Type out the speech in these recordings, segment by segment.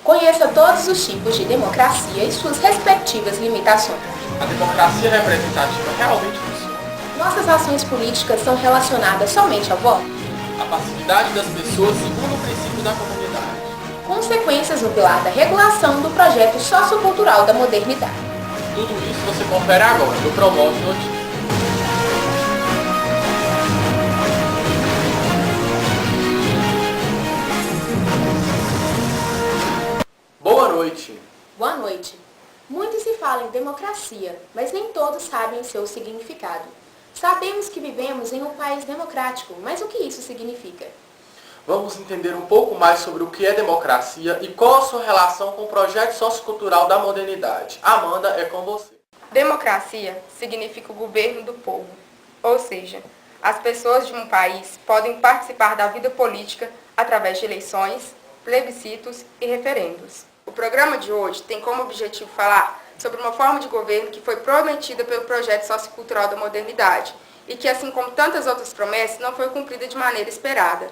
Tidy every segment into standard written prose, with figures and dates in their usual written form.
Conheça todos os tipos de democracia e suas respectivas limitações. A democracia representativa realmente funciona? Nossas ações políticas são relacionadas somente ao voto? A passividade das pessoas segundo o princípio da comunidade. Consequências no pilar da regulação do projeto sociocultural da modernidade. Tudo isso você confere agora no Promove Notícias. Boa noite. Boa noite. Muito se fala em democracia, mas nem todos sabem o seu significado. Sabemos que vivemos em um país democrático, mas o que isso significa? Vamos entender um pouco mais sobre o que é democracia e qual a sua relação com o projeto sociocultural da modernidade. Amanda, é com você. Democracia significa o governo do povo, ou seja, as pessoas de um país podem participar da vida política através de eleições, plebiscitos e referendos. O programa de hoje tem como objetivo falar sobre uma forma de governo que foi prometida pelo projeto sociocultural da modernidade e que, assim como tantas outras promessas, não foi cumprida de maneira esperada.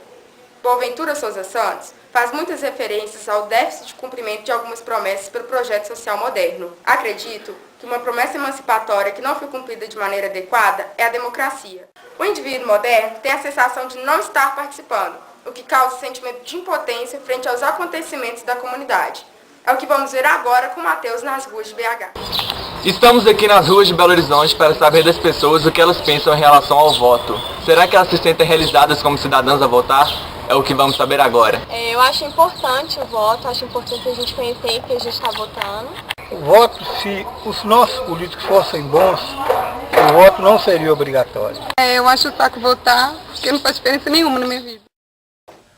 Boaventura Souza Santos faz muitas referências ao déficit de cumprimento de algumas promessas pelo projeto social moderno. Acredito que uma promessa emancipatória que não foi cumprida de maneira adequada é a democracia. O indivíduo moderno tem a sensação de não estar participando, o que causa um sentimento de impotência frente aos acontecimentos da comunidade. É o que vamos ver agora com Matheus nas ruas de BH. Estamos aqui nas ruas de Belo Horizonte para saber das pessoas o que elas pensam em relação ao voto. Será que elas se sentem realizadas como cidadãs a votar? É o que vamos saber agora. Eu acho importante o voto, acho importante a gente conhecer que a gente está votando. O voto, se os nossos políticos fossem bons, o voto não seria obrigatório. Eu acho saco votar, porque não faz diferença nenhuma na minha vida.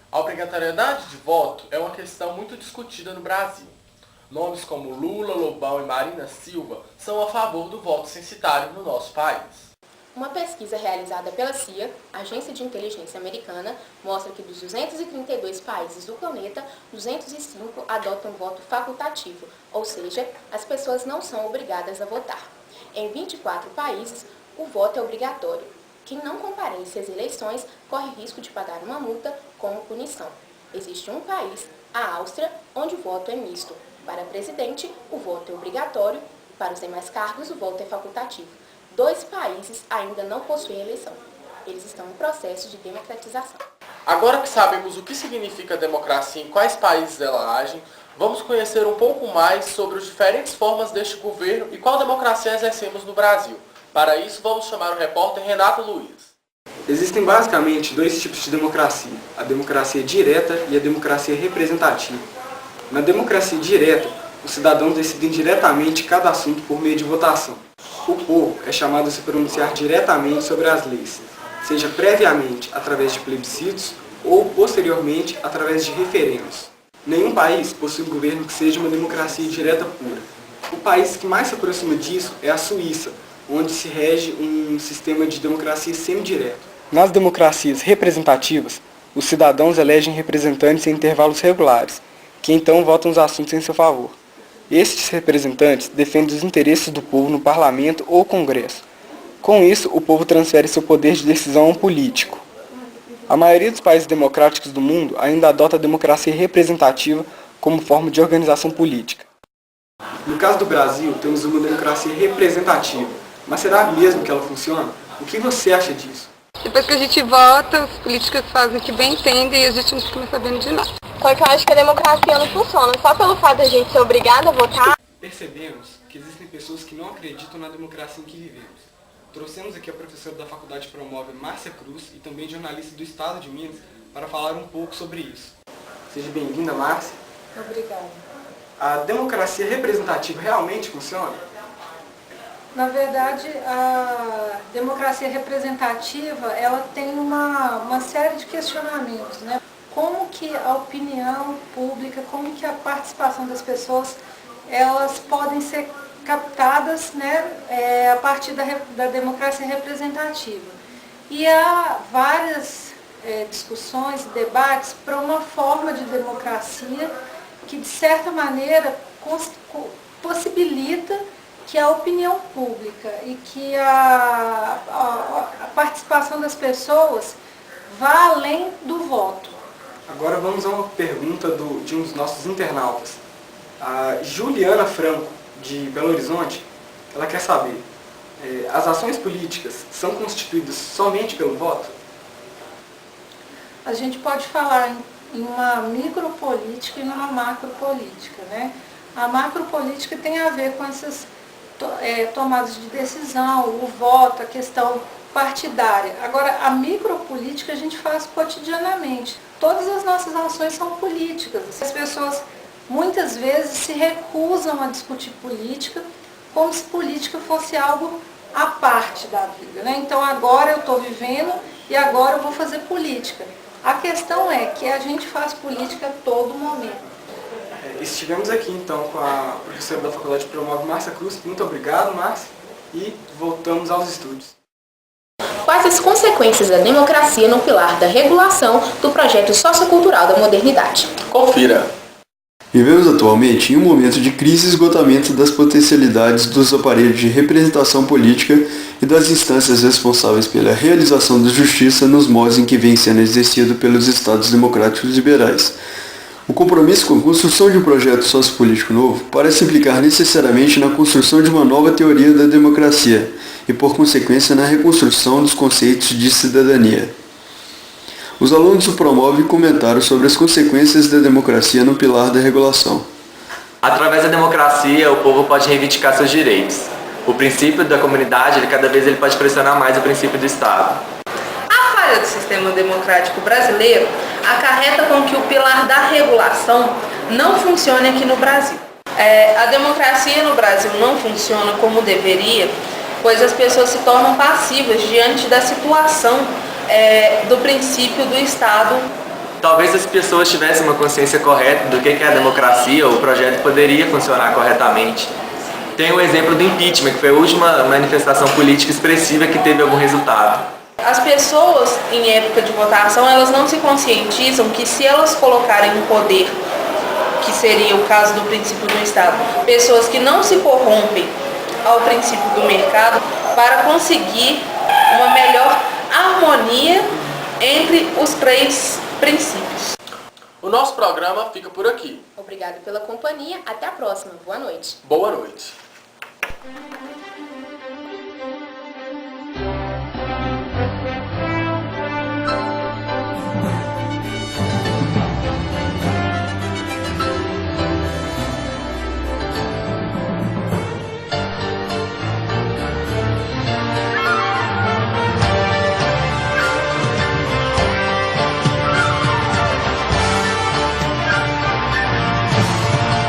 A obrigatoriedade de voto é uma questão muito discutida no Brasil. Nomes como Lula, Lobão e Marina Silva são a favor do voto censitário no nosso país. Uma pesquisa realizada pela CIA, Agência de Inteligência Americana, mostra que dos 232 países do planeta, 205 adotam voto facultativo, ou seja, as pessoas não são obrigadas a votar. Em 24 países, o voto é obrigatório. Quem não comparece às eleições corre risco de pagar uma multa como punição. Existe um país, a Áustria, onde o voto é misto. Para presidente, o voto é obrigatório, e para os demais cargos, o voto é facultativo. 2 países ainda não possuem eleição. Eles estão em processo de democratização. Agora que sabemos o que significa democracia e em quais países ela age, vamos conhecer um pouco mais sobre as diferentes formas deste governo e qual democracia exercemos no Brasil. Para isso, vamos chamar o repórter Renato Luiz. Existem basicamente 2 tipos de democracia, a democracia direta e a democracia representativa. Na democracia direta, os cidadãos decidem diretamente cada assunto por meio de votação. O povo é chamado a se pronunciar diretamente sobre as leis, seja previamente através de plebiscitos ou posteriormente através de referendos. Nenhum país possui um governo que seja uma democracia direta pura. O país que mais se aproxima disso é a Suíça, onde se rege um sistema de democracia semidireta. Nas democracias representativas, os cidadãos elegem representantes em intervalos regulares, que então votam os assuntos em seu favor. Estes representantes defendem os interesses do povo no parlamento ou congresso. Com isso, o povo transfere seu poder de decisão a um político. A maioria dos países democráticos do mundo ainda adota a democracia representativa como forma de organização política. No caso do Brasil, temos uma democracia representativa. Mas será mesmo que ela funciona? O que você acha disso? Depois que a gente vota, os políticos fazem o que bem entendem e a gente não fica mais sabendo de nada. Só que eu acho que a democracia não funciona só pelo fato de a gente ser obrigada a votar. Percebemos que existem pessoas que não acreditam na democracia em que vivemos. Trouxemos aqui a professora da Faculdade Promove, Márcia Cruz, e também jornalista do Estado de Minas, para falar um pouco sobre isso. Seja bem-vinda, Márcia. Obrigada. A democracia representativa realmente funciona? Na verdade, a democracia representativa, ela tem uma série de questionamentos, né? Como que a opinião pública, como que a participação das pessoas, elas podem ser captadas, né, a partir da democracia representativa. E há várias discussões, debates para uma forma de democracia que, de certa maneira, possibilita que a opinião pública e que a participação das pessoas vá além do voto. Agora vamos a uma pergunta de um dos nossos internautas. A Juliana Franco, de Belo Horizonte, ela quer saber, as ações políticas são constituídas somente pelo voto? A gente pode falar em uma micropolítica e numa macropolítica, né? A macropolítica tem a ver com essas tomadas de decisão, o voto, a questão partidária. Agora, a micropolítica a gente faz cotidianamente. Todas as nossas ações são políticas. As pessoas muitas vezes se recusam a discutir política como se política fosse algo à parte da vida, né? Então agora eu estou vivendo e agora eu vou fazer política. A questão é que a gente faz política a todo momento. Estivemos aqui então com a professora da Faculdade Promove, Márcia Cruz. Muito obrigado, Márcia, e voltamos aos estúdios. Quais as consequências da democracia no pilar da regulação do projeto sociocultural da modernidade? Confira! Vivemos atualmente em um momento de crise e esgotamento das potencialidades dos aparelhos de representação política e das instâncias responsáveis pela realização da justiça nos modos em que vem sendo exercido pelos Estados democráticos liberais. O compromisso com a construção de um projeto sociopolítico novo parece implicar necessariamente na construção de uma nova teoria da democracia e, por consequência, na reconstrução dos conceitos de cidadania. Os alunos do Promove comentaram sobre as consequências da democracia no pilar da regulação. Através da democracia, o povo pode reivindicar seus direitos. O princípio da comunidade, cada vez ele pode pressionar mais o princípio do Estado. A falha do sistema democrático brasileiro acarreta com que o pilar da regulação não funcione aqui no Brasil. A democracia no Brasil não funciona como deveria, pois as pessoas se tornam passivas diante da situação do princípio do Estado. Talvez as pessoas tivessem uma consciência correta do que é a democracia, o projeto poderia funcionar corretamente. Tem o exemplo do impeachment, que foi a última manifestação política expressiva que teve algum resultado. As pessoas, em época de votação, elas não se conscientizam que se elas colocarem no poder, que seria o caso do princípio do Estado, pessoas que não se corrompem ao princípio do mercado, para conseguir uma melhor harmonia entre os três princípios. O nosso programa fica por aqui. Obrigado pela companhia. Até a próxima. Boa noite. Boa noite.